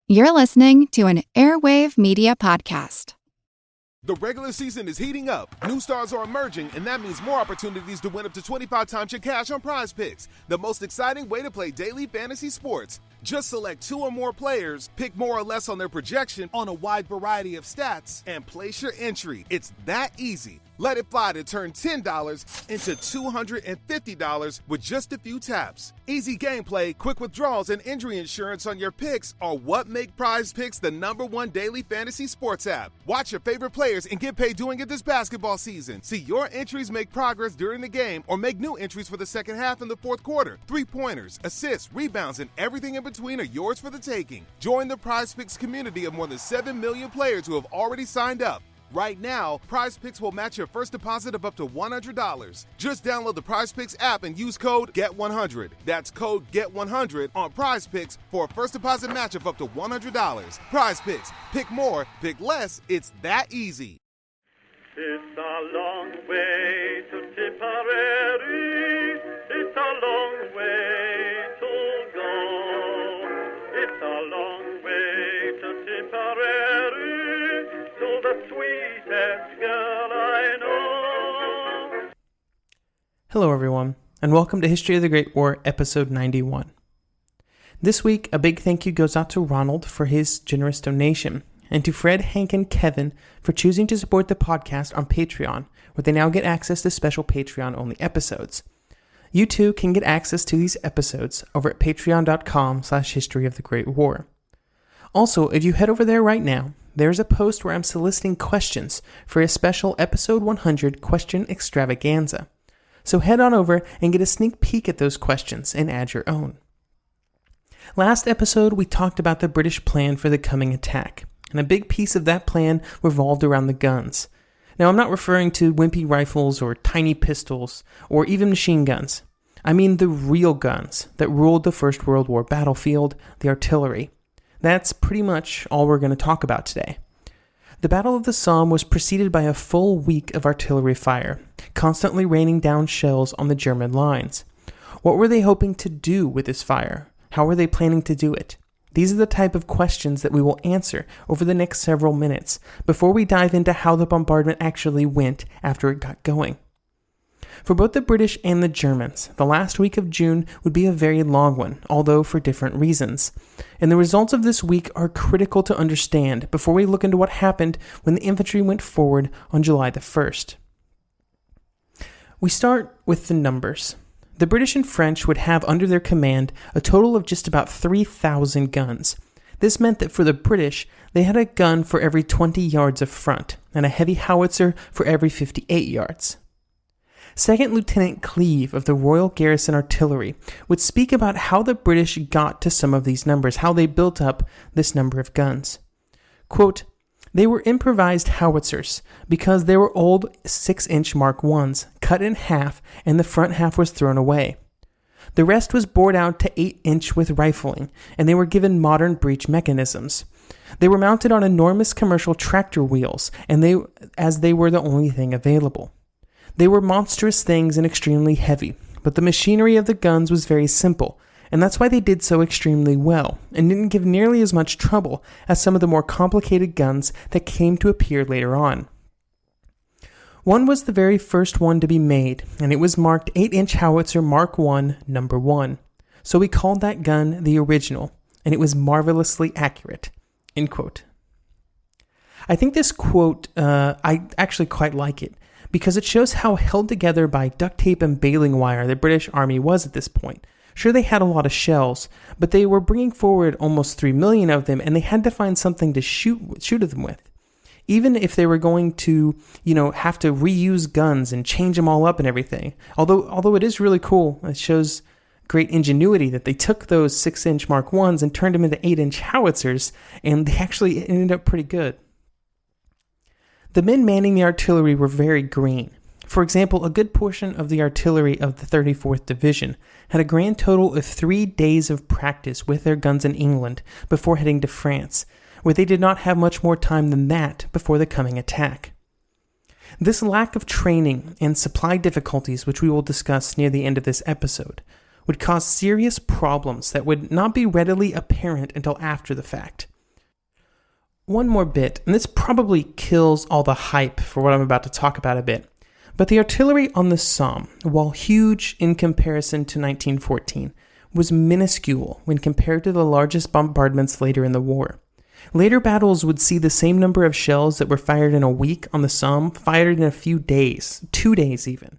You're listening to an Airwave Media Podcast. The regular season is heating up. New stars are emerging, and that means more opportunities to win up to 25 times your cash on Prize Picks, the most exciting way to play daily fantasy sports. Just select two or more players, pick more or less on their projection on a wide variety of stats, and place your entry. It's that easy. Let it fly to turn $10 into $250 with just a few taps. Easy gameplay, quick withdrawals, and injury insurance on your picks are what make Prize Picks the #1 daily fantasy sports app. Watch your favorite players and get paid doing it this basketball season. See your entries make progress during the game or make new entries for the second half and the fourth quarter. 3-pointers, assists, rebounds, and everything in between are yours for the taking. Join the Prize Picks community of more than 7 million players who have already signed up. Right now, Prize Picks will match your first deposit of up to $100. Just download the Prize Picks app and use code GET100. That's code GET100 on Prize Picks for a first deposit match of up to $100. Prize Picks. Pick more, pick less. It's that easy. It's a long way to Tipperary. It's a long way to go. It's a long way to Tipperary. To the sweetest girl I know. Hello everyone, and welcome to History of the Great War, episode 91. This week, a big thank you goes out to Ronald for his generous donation, and to Fred, Hank, and Kevin for choosing to support the podcast on Patreon, where they now get access to special Patreon-only episodes. You too can get access to these episodes over at patreon.com/History of the Great War. Also, if you head over there right now, there's a post where I'm soliciting questions for a special episode 100 question extravaganza. So head on over and get a sneak peek at those questions and add your own. Last episode, we talked about the British plan for the coming attack, and a big piece of that plan revolved around the guns. Now, I'm not referring to wimpy rifles or tiny pistols or even machine guns. I mean the real guns that ruled the First World War battlefield, the artillery. That's pretty much all we're going to talk about today. The Battle of the Somme was preceded by a full week of artillery fire, constantly raining down shells on the German lines. What were they hoping to do with this fire? How were they planning to do it? These are the type of questions that we will answer over the next several minutes before we dive into how the bombardment actually went after it got going. For both the British and the Germans, the last week of June would be a very long one, although for different reasons. And the results of this week are critical to understand before we look into what happened when the infantry went forward on July the 1st. We start with the numbers. The British and French would have under their command a total of just about 3,000 guns. This meant that for the British, they had a gun for every 20 yards of front, and a heavy howitzer for every 58 yards. Second Lieutenant Cleve of the Royal Garrison Artillery would speak about how the British got to some of these numbers, how they built up this number of guns. Quote, "They were improvised howitzers because they were old 6-inch Mark I's, cut in half, and the front half was thrown away. The rest was bored out to 8-inch with rifling, and they were given modern breech mechanisms. They were mounted on enormous commercial tractor wheels, and they were the only thing available. They were monstrous things and extremely heavy, but the machinery of the guns was very simple, and that's why they did so extremely well, and didn't give nearly as much trouble as some of the more complicated guns that came to appear later on. One was the very first one to be made, and it was marked 8-inch howitzer Mark I, No. 1. So we called that gun the original, and it was marvelously accurate." End quote. I think this quote, I actually quite like it, because it shows how held together by duct tape and baling wire the British Army was at this point. Sure, they had a lot of shells, but they were bringing forward almost 3 million of them, and they had to find something to shoot them with. Even if they were going to, have to reuse guns and change them all up and everything. Although it is really cool, it shows great ingenuity that they took those 6-inch Mark I's and turned them into 8-inch howitzers, and they actually ended up pretty good. The men manning the artillery were very green. For example, a good portion of the artillery of the 34th Division had a grand total of 3 days of practice with their guns in England before heading to France, where they did not have much more time than that before the coming attack. This lack of training and supply difficulties, which we will discuss near the end of this episode, would cause serious problems that would not be readily apparent until after the fact. One more bit, and this probably kills all the hype for what I'm about to talk about a bit, but the artillery on the Somme, while huge in comparison to 1914, was minuscule when compared to the largest bombardments later in the war. Later battles would see the same number of shells that were fired in a week on the Somme fired in a few days, 2 days even.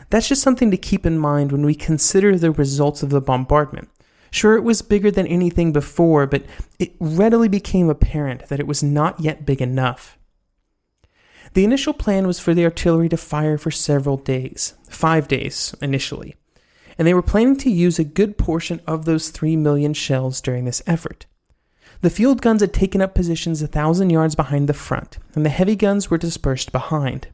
That's just something to keep in mind when we consider the results of the bombardment. Sure, it was bigger than anything before, but it readily became apparent that it was not yet big enough. The initial plan was for the artillery to fire for several days, 5 days initially, and they were planning to use a good portion of those 3 million shells during this effort. The field guns had taken up positions 1,000 yards behind the front, and the heavy guns were dispersed behind.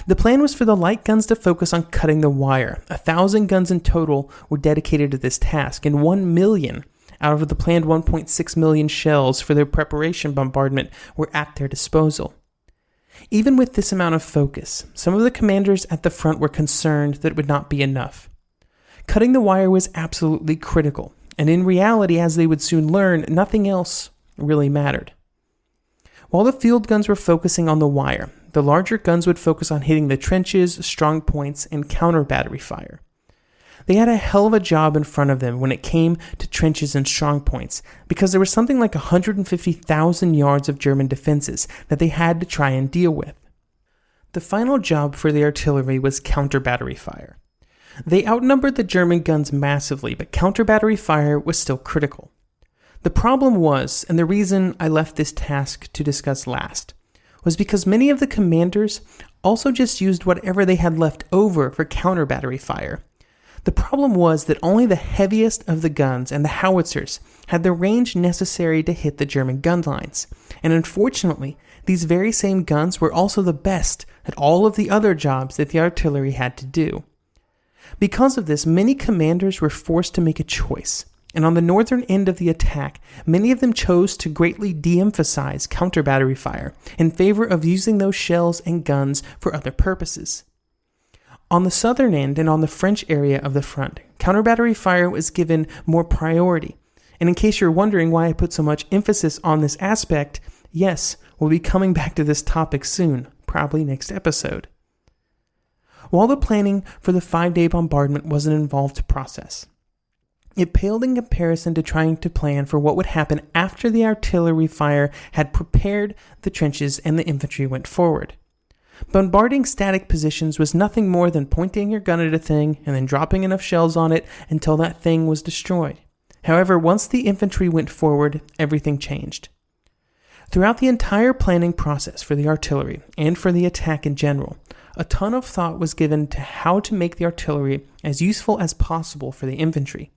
The plan was for the light guns to focus on cutting the wire. 1,000 guns in total were dedicated to this task, and 1 million out of the planned 1.6 million shells for their preparation bombardment were at their disposal. Even with this amount of focus, some of the commanders at the front were concerned that it would not be enough. Cutting the wire was absolutely critical, and in reality, as they would soon learn, nothing else really mattered. While the field guns were focusing on the wire, the larger guns would focus on hitting the trenches, strong points, and counter battery fire. They had a hell of a job in front of them when it came to trenches and strong points, because there was something like 150,000 yards of German defenses that they had to try and deal with. The final job for the artillery was counter battery fire. They outnumbered the German guns massively, but counter battery fire was still critical. The problem was, and the reason I left this task to discuss last, was because many of the commanders also just used whatever they had left over for counter battery fire. The problem was that only the heaviest of the guns and the howitzers had the range necessary to hit the German gun lines, and unfortunately, these very same guns were also the best at all of the other jobs that the artillery had to do. Because of this, many commanders were forced to make a choice, and on the northern end of the attack, many of them chose to greatly de-emphasize counter battery fire in favor of using those shells and guns for other purposes. On the southern end and on the French area of the front, counter battery fire was given more priority. And in case you're wondering why I put so much emphasis on this aspect, yes, we'll be coming back to this topic soon, probably next episode. While the planning for the 5-day bombardment was an involved process, it paled in comparison to trying to plan for what would happen after the artillery fire had prepared the trenches and the infantry went forward. Bombarding static positions was nothing more than pointing your gun at a thing and then dropping enough shells on it until that thing was destroyed. However, once the infantry went forward, everything changed. Throughout the entire planning process for the artillery and for the attack in general, a ton of thought was given to how to make the artillery as useful as possible for the infantry.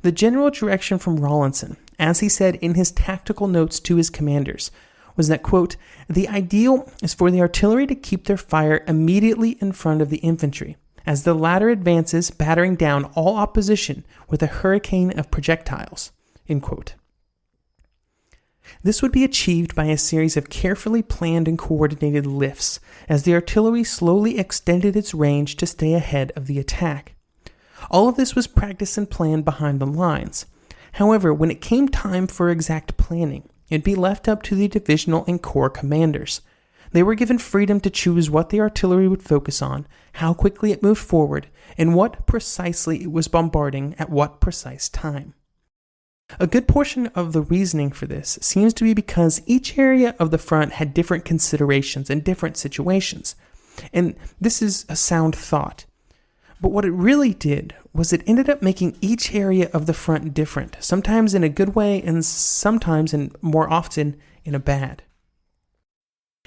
The general direction from Rawlinson, as he said in his tactical notes to his commanders, was that, quote, "The ideal is for the artillery to keep their fire immediately in front of the infantry, as the latter advances, battering down all opposition with a hurricane of projectiles," end quote. This would be achieved by a series of carefully planned and coordinated lifts, as the artillery slowly extended its range to stay ahead of the attack. All of this was practiced and planned behind the lines. However, when it came time for exact planning, it'd be left up to the divisional and corps commanders. They were given freedom to choose what the artillery would focus on, how quickly it moved forward, and what precisely it was bombarding at what precise time. A good portion of the reasoning for this seems to be because each area of the front had different considerations and different situations, and this is a sound thought. But what it really did was it ended up making each area of the front different, sometimes in a good way and sometimes, and more often, in a bad.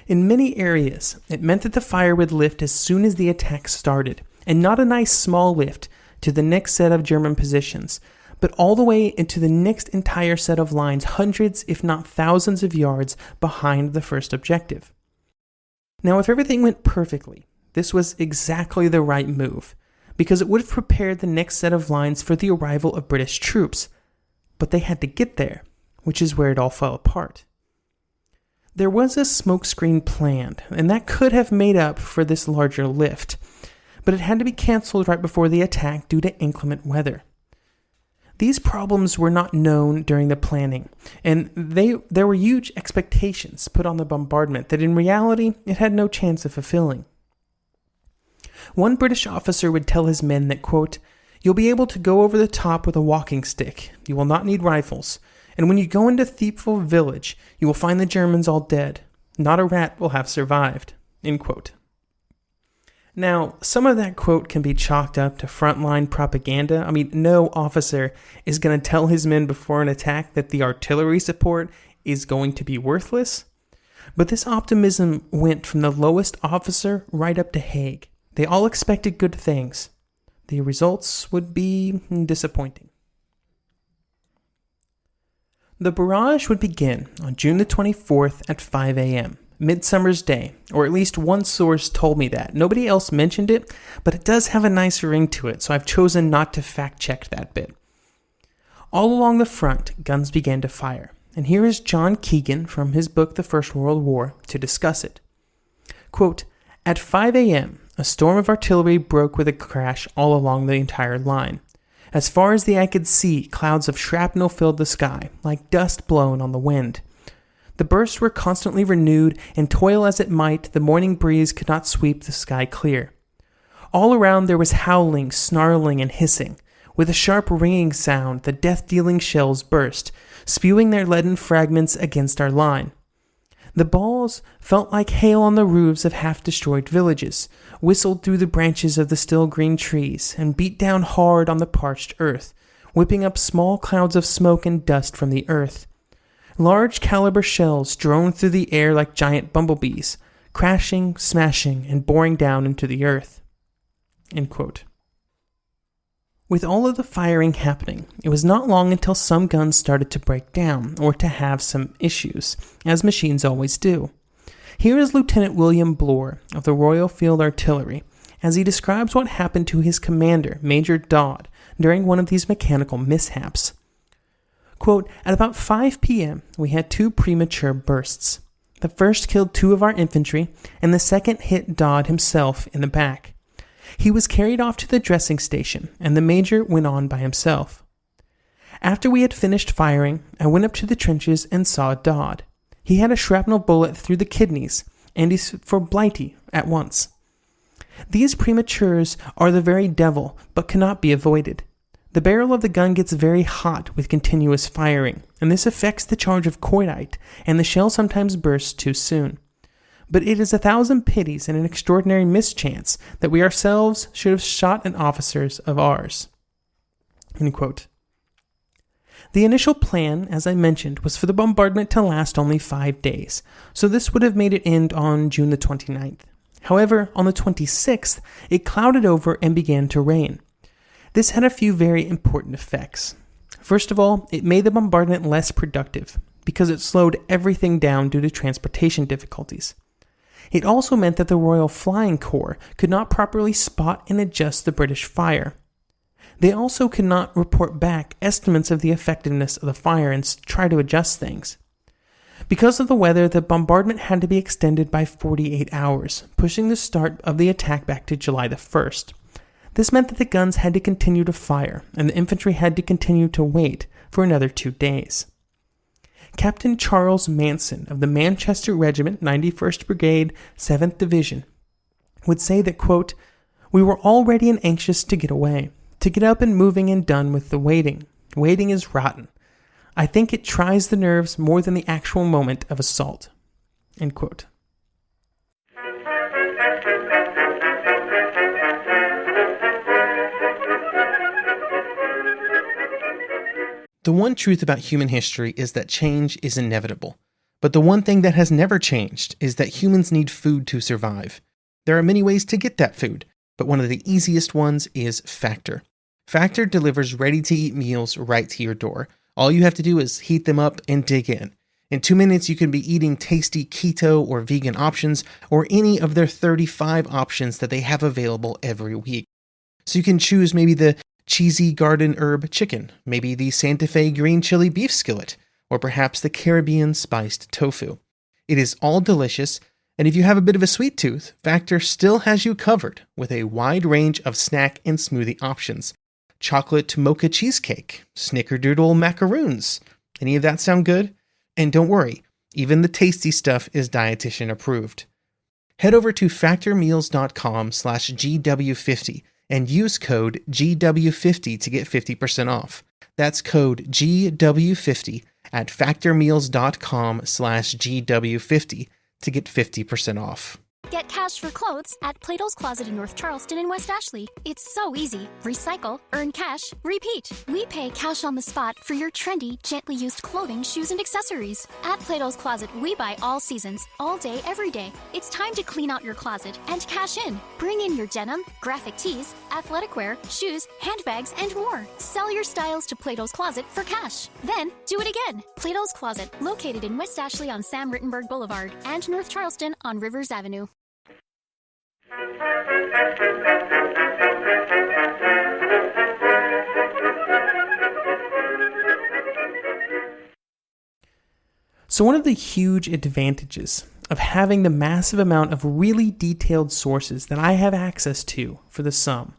In many areas, it meant that the fire would lift as soon as the attack started, and not a nice small lift to the next set of German positions, but all the way into the next entire set of lines, hundreds if not thousands of yards behind the first objective. Now, if everything went perfectly, this was exactly the right move, because it would have prepared the next set of lines for the arrival of British troops, but they had to get there, which is where it all fell apart. There was a smokescreen planned, and that could have made up for this larger lift, but it had to be cancelled right before the attack due to inclement weather. These problems were not known during the planning, and there were huge expectations put on the bombardment that in reality it had no chance of fulfilling. One British officer would tell his men that, quote, "You'll be able to go over the top with a walking stick. You will not need rifles. And when you go into Thiepval village, you will find the Germans all dead. Not a rat will have survived." End quote. Now, some of that quote can be chalked up to frontline propaganda. I mean, no officer is going to tell his men before an attack that the artillery support is going to be worthless. But this optimism went from the lowest officer right up to Haig. They all expected good things. The results would be disappointing. The barrage would begin on June the 24th at 5 a.m., Midsummer's Day, or at least one source told me that. Nobody else mentioned it, but it does have a nice ring to it, so I've chosen not to fact-check that bit. All along the front, guns began to fire, and here is John Keegan from his book The First World War to discuss it. Quote, "At 5 a.m., a storm of artillery broke with a crash all along the entire line. As far as the eye could see, clouds of shrapnel filled the sky, like dust blown on the wind. The bursts were constantly renewed, and toil as it might, the morning breeze could not sweep the sky clear. All around there was howling, snarling, and hissing. With a sharp ringing sound, the death-dealing shells burst, spewing their leaden fragments against our line. The balls felt like hail on the roofs of half-destroyed villages, whistled through the branches of the still green trees, and beat down hard on the parched earth, whipping up small clouds of smoke and dust from the earth. Large caliber shells droned through the air like giant bumblebees, crashing, smashing, and boring down into the earth." End quote. With all of the firing happening, it was not long until some guns started to break down, or to have some issues, as machines always do. Here is Lieutenant William Bloor of the Royal Field Artillery, as he describes what happened to his commander, Major Dodd, during one of these mechanical mishaps. Quote, "At about 5 p.m., we had 2 premature bursts. The first killed 2 of our infantry, and the second hit Dodd himself in the back. He was carried off to the dressing station, and the major went on by himself. After we had finished firing, I went up to the trenches and saw Dodd. He had a shrapnel bullet through the kidneys, and he's for Blighty at once. These prematures are the very devil, but cannot be avoided. The barrel of the gun gets very hot with continuous firing, and this affects the charge of cordite, and the shell sometimes bursts too soon. But it is 1,000 pities and an extraordinary mischance that we ourselves should have shot at officers of ours." End quote. The initial plan, as I mentioned, was for the bombardment to last only 5 days, so this would have made it end on June the 29th. However, on the 26th, it clouded over and began to rain. This had a few very important effects. First of all, it made the bombardment less productive, because it slowed everything down due to transportation difficulties. It also meant that the Royal Flying Corps could not properly spot and adjust the British fire. They also could not report back estimates of the effectiveness of the fire and try to adjust things. Because of the weather, the bombardment had to be extended by 48 hours, pushing the start of the attack back to July the 1st. This meant that the guns had to continue to fire, and the infantry had to continue to wait for another 2 days. Captain Charles Manson of the Manchester Regiment, 91st Brigade, 7th Division, would say that, quote, "We were all ready and anxious to get away, to get up and moving and done with the waiting. Waiting is rotten. I think it tries the nerves more than the actual moment of assault." End quote. The one truth about human history is that change is inevitable. But the one thing that has never changed is that humans need food to survive. There are many ways to get that food, but one of the easiest ones is Factor. Factor delivers ready-to-eat meals right to your door. All you have to do is heat them up and dig in. In 2 minutes, you can be eating tasty keto or vegan options, or any of their 35 options that they have available every week. So you can choose maybe the cheesy garden herb chicken, maybe the Santa Fe green chili beef skillet, or perhaps the Caribbean spiced tofu. It is all delicious, and if you have a bit of a sweet tooth, Factor still has you covered with a wide range of snack and smoothie options. chocolate mocha cheesecake, snickerdoodle macaroons. Any of that sound good? And don't worry, even the tasty stuff is dietitian approved. Head over to factormeals.com/GW50 and use code GW50 to get 50% off. That's code GW50 at factormeals.com/GW50 to get 50% off. Get cash for clothes at Plato's Closet in North Charleston and West Ashley. It's so easy. Recycle, earn cash, repeat. We pay cash on the spot for your trendy, gently used clothing, shoes, and accessories. At Plato's Closet, we buy all seasons, all day, every day. It's time to clean out your closet and cash in. Bring in your denim, graphic tees, athletic wear, shoes, handbags, and more. Sell your styles to Plato's Closet for cash. Then, do it again. Plato's Closet, located in West Ashley on Sam Rittenberg Boulevard and North Charleston on Rivers Avenue. So one of the huge advantages of having the massive amount of really detailed sources that I have access to for the Somme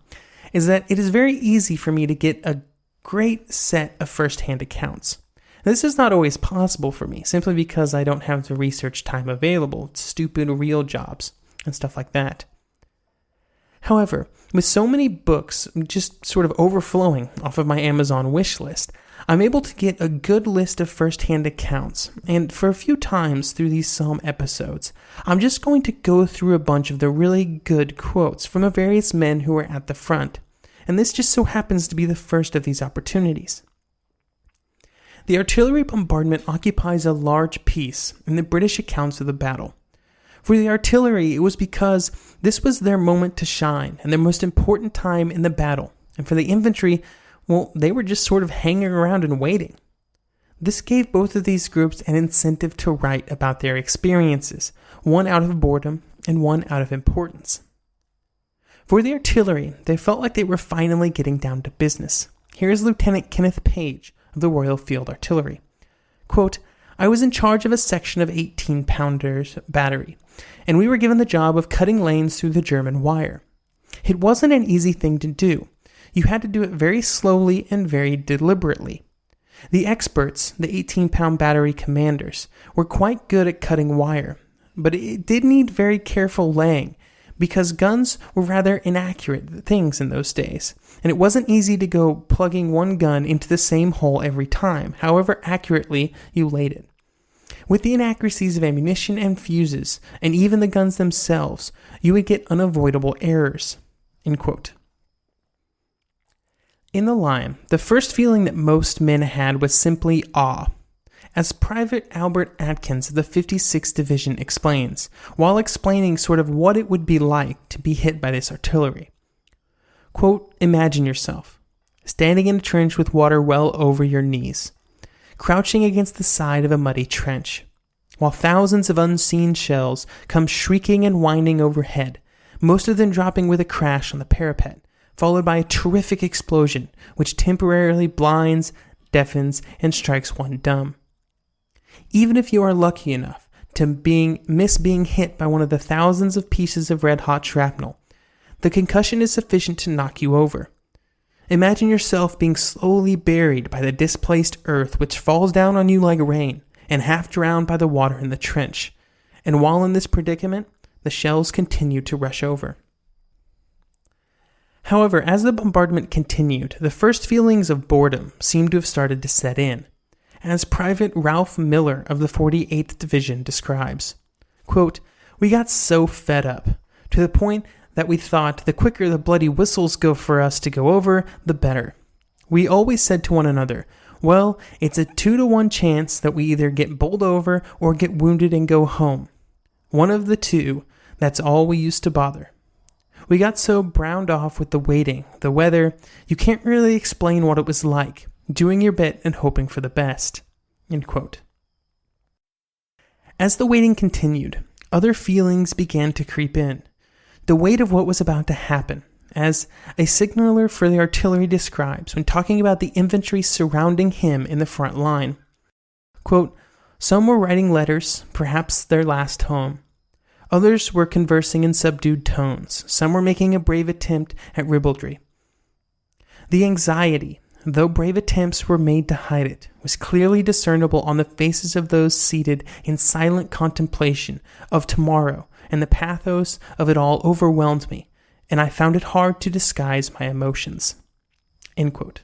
is that it is very easy for me to get a great set of first-hand accounts. This is not always possible for me, simply because I don't have the research time available, stupid real jobs, and stuff like that. However, with so many books just sort of overflowing off of my Amazon wish list, I'm able to get a good list of first-hand accounts, and for a few times through these Somme episodes, I'm just going to go through a bunch of the really good quotes from the various men who are at the front, and this just so happens to be the first of these opportunities. The artillery bombardment occupies a large piece in the British accounts of the battle. For the artillery, it was because this was their moment to shine and their most important time in the battle. And for the infantry, well, they were just sort of hanging around and waiting. This gave both of these groups an incentive to write about their experiences, one out of boredom and one out of importance. For the artillery, they felt like they were finally getting down to business. Here's Lieutenant Kenneth Page of the Royal Field Artillery. Quote, I was in charge of a section of 18-pounders battery, and we were given the job of cutting lanes through the German wire. It wasn't an easy thing to do. You had to do it very slowly and very deliberately. The experts, the 18-pound battery commanders, were quite good at cutting wire, but it did need very careful laying, because guns were rather inaccurate things in those days, and it wasn't easy to go plugging one gun into the same hole every time, however accurately you laid it. With the inaccuracies of ammunition and fuses, and even the guns themselves, you would get unavoidable errors. End quote. In the line, the first feeling that most men had was simply awe. As Private Albert Atkins of the 56th Division explains, while explaining sort of what it would be like to be hit by this artillery. Quote, imagine yourself, standing in a trench with water well over your knees, crouching against the side of a muddy trench, while thousands of unseen shells come shrieking and whining overhead, most of them dropping with a crash on the parapet, followed by a terrific explosion which temporarily blinds, deafens, and strikes one dumb. Even if you are lucky enough to miss being hit by one of the thousands of pieces of red-hot shrapnel, the concussion is sufficient to knock you over. Imagine yourself being slowly buried by the displaced earth which falls down on you like rain, and half drowned by the water in the trench. And while in this predicament, the shells continue to rush over. However, as the bombardment continued, the first feelings of boredom seemed to have started to set in. As Private Ralph Miller of the 48th Division describes, quote, we got so fed up, to the point that we thought the quicker the bloody whistles go for us to go over, the better. We always said to one another, well, it's a 2-to-1 chance that we either get bowled over or get wounded and go home. One of the two, that's all we used to bother. We got so browned off with the waiting, the weather, you can't really explain what it was like, doing your bit and hoping for the best. End quote. As the waiting continued, other feelings began to creep in. The weight of what was about to happen, as a signaller for the artillery describes when talking about the infantry surrounding him in the front line. Quote, some were writing letters, perhaps their last home. Others were conversing in subdued tones. Some were making a brave attempt at ribaldry. The anxiety, though brave attempts were made to hide it, was clearly discernible on the faces of those seated in silent contemplation of tomorrow, and the pathos of it all overwhelmed me, and I found it hard to disguise my emotions." End quote.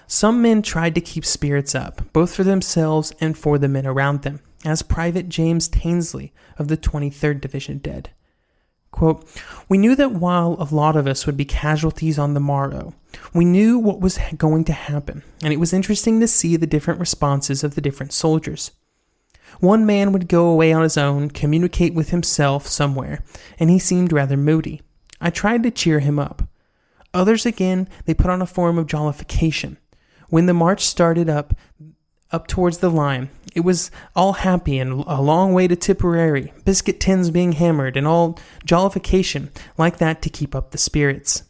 Some men tried to keep spirits up, both for themselves and for the men around them, as Private James Tainsley of the 23rd Division did. Quote, "We knew that while a lot of us would be casualties on the morrow, we knew what was going to happen, and it was interesting to see the different responses of the different soldiers. One man would go away on his own, communicate with himself somewhere, and he seemed rather moody. I tried to cheer him up. Others again, they put on a form of jollification. When the march started up towards the line, it was all happy and a long way to Tipperary, biscuit tins being hammered, and all jollification like that to keep up the spirits."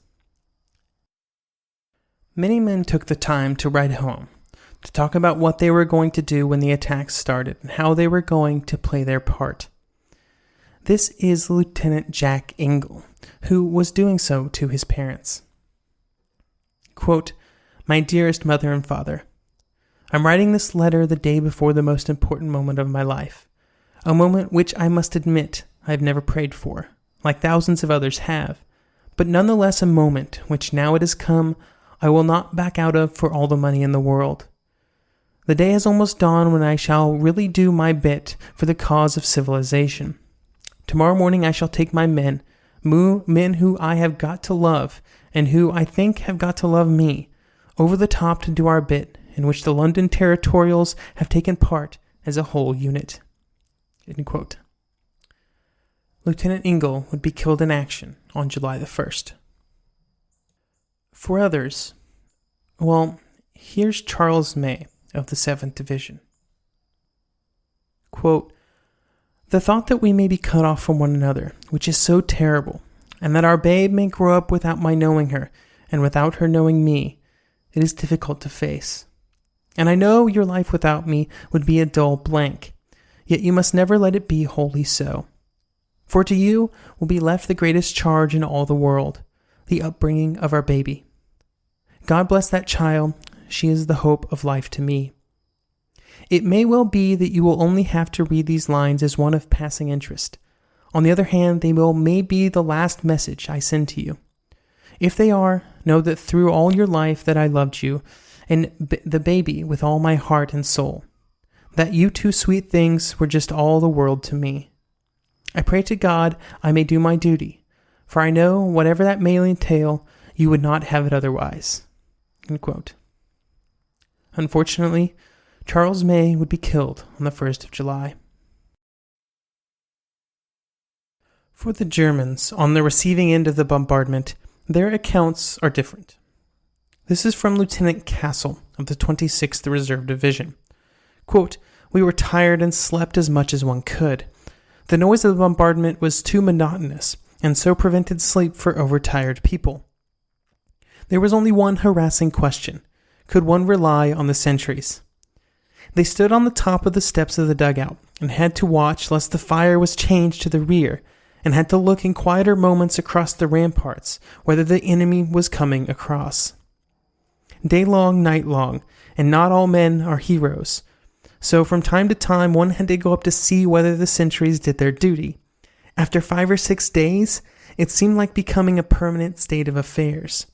Many men took the time to write home, to talk about what they were going to do when the attacks started and how they were going to play their part. This is Lieutenant Jack Ingle, who was doing so to his parents. Quote, "My dearest mother and father, I'm writing this letter the day before the most important moment of my life, a moment which I must admit I have never prayed for, like thousands of others have, but nonetheless a moment which now it has come I will not back out of for all the money in the world. The day has almost dawned when I shall really do my bit for the cause of civilization. Tomorrow morning I shall take my men who I have got to love and who I think have got to love me, over the top to do our bit, in which the London Territorials have taken part as a whole unit." End quote. Lieutenant Ingle would be killed in action on July the 1st. For others, well, here's Charles May of the 7th Division. Quote, "The thought that we may be cut off from one another, which is so terrible, and that our babe may grow up without my knowing her, and without her knowing me, it is difficult to face. And I know your life without me would be a dull blank, yet you must never let it be wholly so. For to you will be left the greatest charge in all the world, the upbringing of our baby. God bless that child, she is the hope of life to me. It may well be that you will only have to read these lines as one of passing interest. On the other hand, they may be the last message I send to you. If they are, know that through all your life that I loved you, and the baby with all my heart and soul, that you two sweet things were just all the world to me. I pray to God I may do my duty, for I know whatever that may entail, you would not have it otherwise." End quote. Unfortunately, Charles May would be killed on the 1st of July. For the Germans, on the receiving end of the bombardment, their accounts are different. This is from Lieutenant Castle of the 26th Reserve Division. Quote, "We were tired and slept as much as one could. The noise of the bombardment was too monotonous, and so prevented sleep for overtired people. There was only one harassing question. Could one rely on the sentries? They stood on the top of the steps of the dugout, and had to watch lest the fire was changed to the rear, and had to look in quieter moments across the ramparts, whether the enemy was coming across. Day long, night long, and not all men are heroes. So from time to time one had to go up to see whether the sentries did their duty. After 5 or 6 days, it seemed like becoming a permanent state of affairs.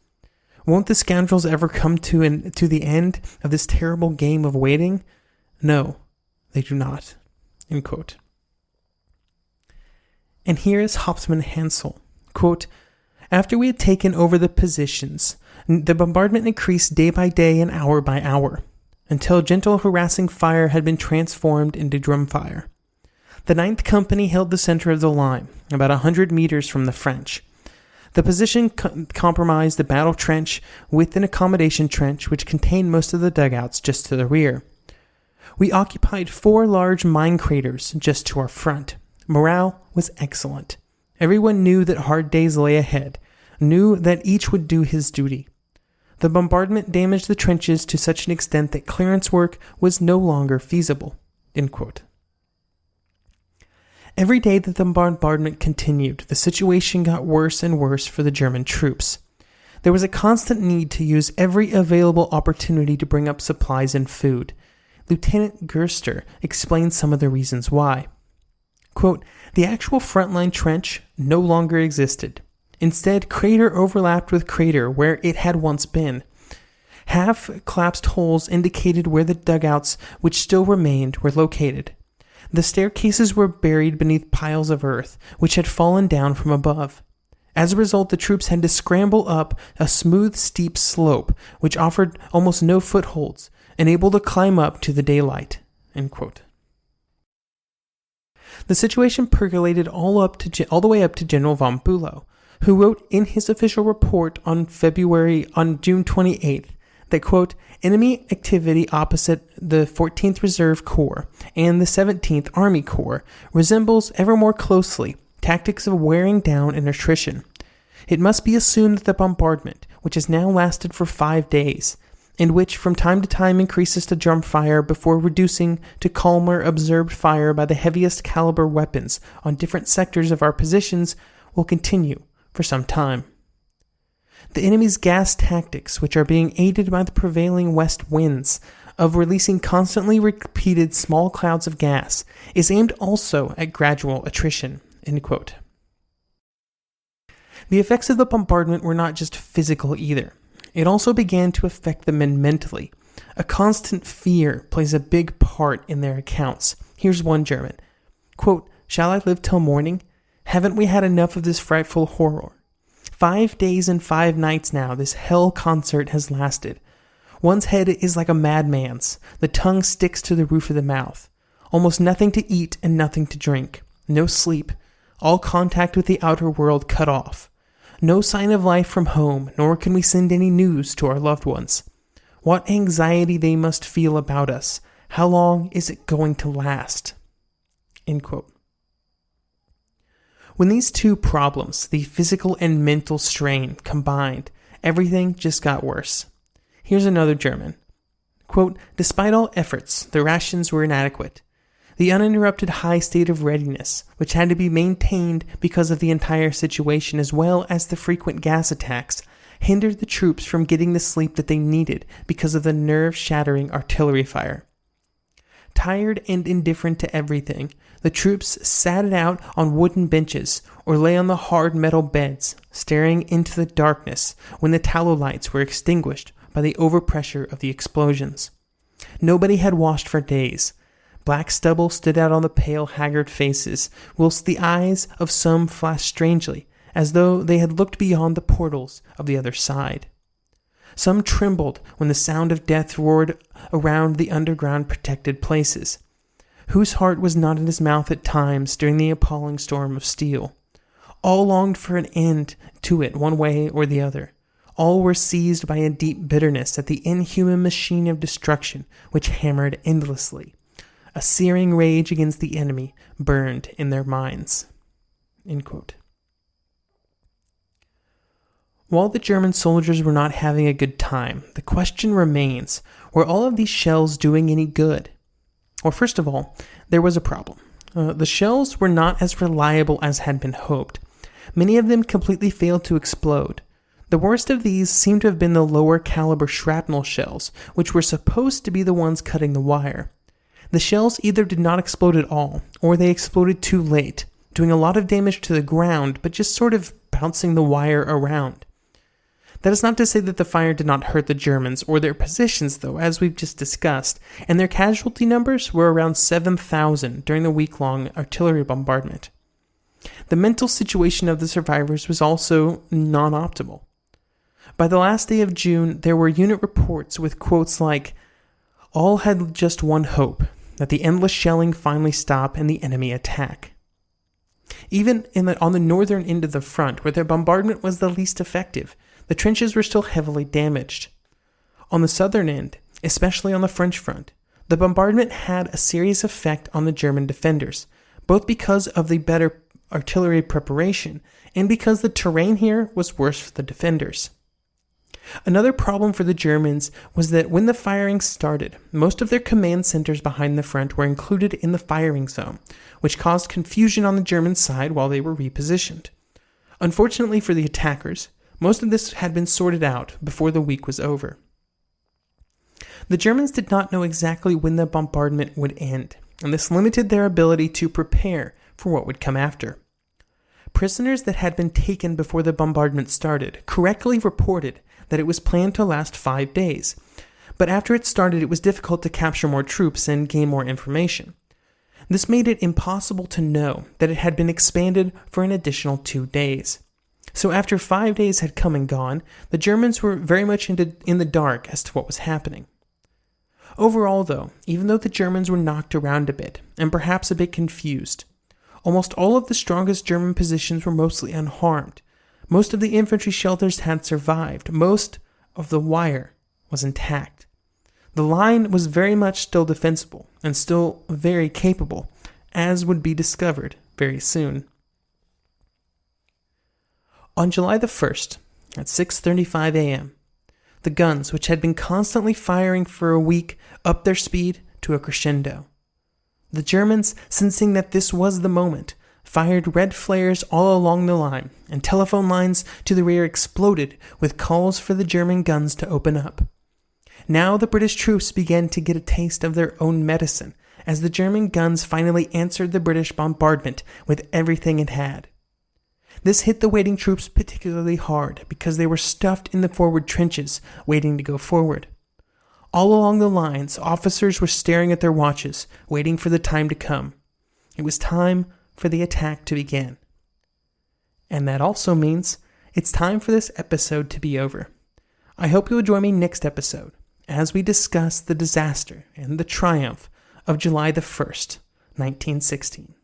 Won't the scoundrels ever come to the end of this terrible game of waiting? No, they do not." End quote. And here is Hauptmann Hansel. Quote, "After we had taken over the positions, the bombardment increased day by day and hour by hour, until gentle harassing fire had been transformed into drum fire. The 9th Company held the center of the line, about 100 meters from the French. The position comprised the battle trench with an accommodation trench which contained most of the dugouts just to the rear. We occupied 4 large mine craters just to our front. Morale was excellent. Everyone knew that hard days lay ahead, knew that each would do his duty. The bombardment damaged the trenches to such an extent that clearance work was no longer feasible." End quote. Every day that the bombardment continued, the situation got worse and worse for the German troops. There was a constant need to use every available opportunity to bring up supplies and food. Lieutenant Gerster explained some of the reasons why. Quote, the actual frontline trench no longer existed. Instead, crater overlapped with crater where it had once been. Half-collapsed holes indicated where the dugouts, which still remained, were located. The staircases were buried beneath piles of earth, which had fallen down from above. As a result, the troops had to scramble up a smooth, steep slope, which offered almost no footholds, and able to climb up to the daylight. End quote. The situation percolated all the way up to General von Bülow, who wrote in his official report on June 28th that, quote, enemy activity opposite the 14th Reserve Corps and the 17th Army Corps resembles ever more closely tactics of wearing down and attrition. It must be assumed that the bombardment, which has now lasted for 5 days, and which from time to time increases to drum fire before reducing to calmer observed fire by the heaviest caliber weapons on different sectors of our positions, will continue for some time. The enemy's gas tactics, which are being aided by the prevailing west winds of releasing constantly repeated small clouds of gas, is aimed also at gradual attrition. End quote. The effects of the bombardment were not just physical either. It also began to affect the men mentally. A constant fear plays a big part in their accounts. Here's one German. Quote, shall I live till morning? Haven't we had enough of this frightful horror? 5 days and 5 nights now this hell concert has lasted. One's head is like a madman's. The tongue sticks to the roof of the mouth. Almost nothing to eat and nothing to drink. No sleep. All contact with the outer world cut off. No sign of life from home, nor can we send any news to our loved ones. What anxiety they must feel about us. How long is it going to last? End quote. When these two problems, the physical and mental strain, combined, everything just got worse. Here's another German. Quote, despite all efforts, the rations were inadequate. The uninterrupted high state of readiness, which had to be maintained because of the entire situation as well as the frequent gas attacks, hindered the troops from getting the sleep that they needed because of the nerve-shattering artillery fire. Tired and indifferent to everything, the troops sat it out on wooden benches or lay on the hard metal beds, staring into the darkness when the tallow lights were extinguished by the overpressure of the explosions. Nobody had washed for days. Black stubble stood out on the pale, haggard faces, whilst the eyes of some flashed strangely, as though they had looked beyond the portals of the other side. Some trembled when the sound of death roared around the underground protected places. Whose heart was not in his mouth at times during the appalling storm of steel? All longed for an end to it one way or the other. All were seized by a deep bitterness at the inhuman machine of destruction which hammered endlessly. A searing rage against the enemy burned in their minds. End quote. While the German soldiers were not having a good time, the question remains, were all of these shells doing any good? Well, first of all, there was a problem. The shells were not as reliable as had been hoped. Many of them completely failed to explode. The worst of these seemed to have been the lower caliber shrapnel shells, which were supposed to be the ones cutting the wire. The shells either did not explode at all, or they exploded too late, doing a lot of damage to the ground, but just sort of bouncing the wire around. That is not to say that the fire did not hurt the Germans or their positions, though, as we've just discussed, and their casualty numbers were around 7,000 during the week-long artillery bombardment. The mental situation of the survivors was also non-optimal. By the last day of June, there were unit reports with quotes like, "All had just one hope, that the endless shelling finally stop and the enemy attack." Even on the northern end of the front, where their bombardment was the least effective, the trenches were still heavily damaged. On the southern end, especially on the French front, the bombardment had a serious effect on the German defenders, both because of the better artillery preparation and because the terrain here was worse for the defenders. Another problem for the Germans was that when the firing started, most of their command centers behind the front were included in the firing zone, which caused confusion on the German side while they were repositioned. Unfortunately for the attackers, Most of this had been sorted out before the week was over. The Germans did not know exactly when the bombardment would end, and this limited their ability to prepare for what would come after. Prisoners that had been taken before the bombardment started correctly reported that it was planned to last 5 days, but after it started it was difficult to capture more troops and gain more information. This made it impossible to know that it had been expanded for an additional 2 days. So after 5 days had come and gone, the Germans were very much in the dark as to what was happening. Overall, though, even though the Germans were knocked around a bit, and perhaps a bit confused, almost all of the strongest German positions were mostly unharmed. Most of the infantry shelters had survived. Most of the wire was intact. The line was very much still defensible, and still very capable, as would be discovered very soon. On July the 1st, at 6:35 a.m., the guns, which had been constantly firing for a week, upped their speed to a crescendo. The Germans, sensing that this was the moment, fired red flares all along the line, and telephone lines to the rear exploded with calls for the German guns to open up. Now the British troops began to get a taste of their own medicine, as the German guns finally answered the British bombardment with everything it had. This hit the waiting troops particularly hard because they were stuffed in the forward trenches, waiting to go forward. All along the lines, officers were staring at their watches, waiting for the time to come. It was time for the attack to begin. And that also means it's time for this episode to be over. I hope you'll join me next episode as we discuss the disaster and the triumph of July the 1st, 1916.